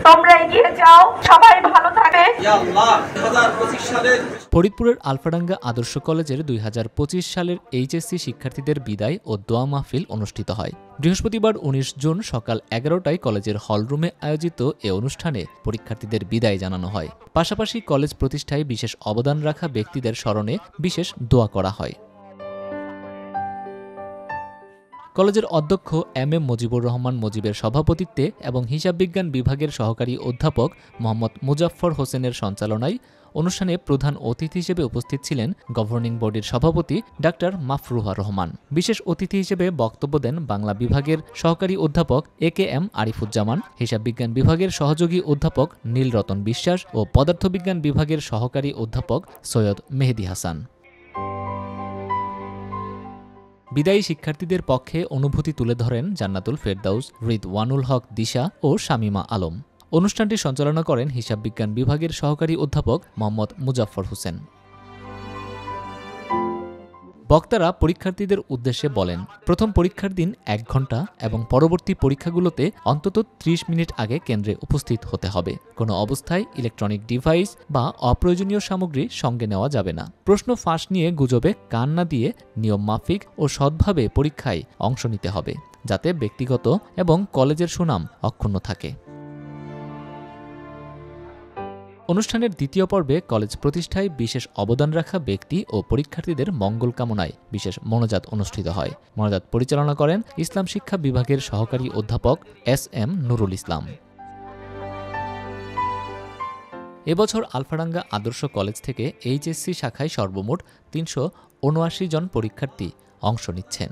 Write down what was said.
তোমরা এগিয়ে যাও, সবাই ভালো থাকবে। ফরিদপুরের আলফাডাঙ্গা আদর্শ কলেজের 2025 সালের এইচএসসি শিক্ষার্থীদের বিদায় ও দোয়া মাহফিল অনুষ্ঠিত হয়। বৃহস্পতিবার 19 জুন সকাল 11টায় কলেজের হলরুমে আয়োজিত এ অনুষ্ঠানে পরীক্ষার্থীদের বিদায় জানানো হয়। পাশাপাশি কলেজ প্রতিষ্ঠায় বিশেষ অবদান রাখা ব্যক্তিদের স্মরণে বিশেষ দোয়া করা হয়। কলেজের অধ্যক্ষ এম এম মুজিবুর রহমান মুজিবের সভাপতিত্বে এবং হিসাব বিজ্ঞান বিভাগের সহকারী অধ্যাপক মোহাম্মদ মুজাফফর হোসেনের সঞ্চালনায় অনুষ্ঠানে প্রধান অতিথি হিসেবে উপস্থিত ছিলেন গভর্নিং বডির সভাপতি ডাক্তার মাফরুহা রহমান। বিশেষ অতিথি হিসেবে বক্তব্য দেন বাংলা বিভাগের সহকারী অধ্যাপক একেএম আরিফুজ্জামান, হিসাব বিজ্ঞান বিভাগের সহযোগী অধ্যাপক নীলরতন বিশ্বাস ও পদার্থবিজ্ঞান বিভাগের সহকারী অধ্যাপক সৈয়দ মেহেদী হাসান। বিদায়ী শিক্ষার্থীদের পক্ষে অনুভূতি তুলে ধরেন জান্নাতুল ফেরদাউস, রিদওয়ানুল হক দিশা ও শামীমা আলম। অনুষ্ঠানটি সঞ্চালনা করেন হিসাব বিজ্ঞান বিভাগের সহকারী অধ্যাপক মোহাম্মদ মুজাফফর হোসেন। বক্তারা পরীক্ষার্থীদের উদ্দেশ্যে বলেন, প্রথম পরীক্ষার দিন 1 ঘণ্টা এবং পরবর্তী পরীক্ষাগুলোতে অন্তত 30 মিনিট আগে কেন্দ্রে উপস্থিত হতে হবে। কোনো অবস্থায় ইলেকট্রনিক ডিভাইস বা অপ্রয়োজনীয় সামগ্রী সঙ্গে নেওয়া যাবে না। প্রশ্ন ফাঁস নিয়ে গুজবে কান না দিয়ে নিয়ম মাফিক ও সৎভাবে পরীক্ষায় অংশ নিতে হবে, যাতে ব্যক্তিগত এবং কলেজের সুনাম অক্ষুণ্ণ থাকে। অনুষ্ঠানের দ্বিতীয় পর্বে কলেজ প্রতিষ্ঠায় বিশেষ অবদান রাখা ব্যক্তি ও পরীক্ষার্থীদের মঙ্গল কামনায় বিশেষ মোনাজাত অনুষ্ঠিত হয়। মোনাজাত পরিচালনা করেন ইসলাম শিক্ষা বিভাগের সহকারী অধ্যাপক এস.এম. নুরুল ইসলাম। এবছর আলফাডাঙ্গা আদর্শ কলেজ থেকে এইচএসসি শাখায় সর্বমোট 379 জন পরীক্ষার্থী অংশ নিচ্ছেন।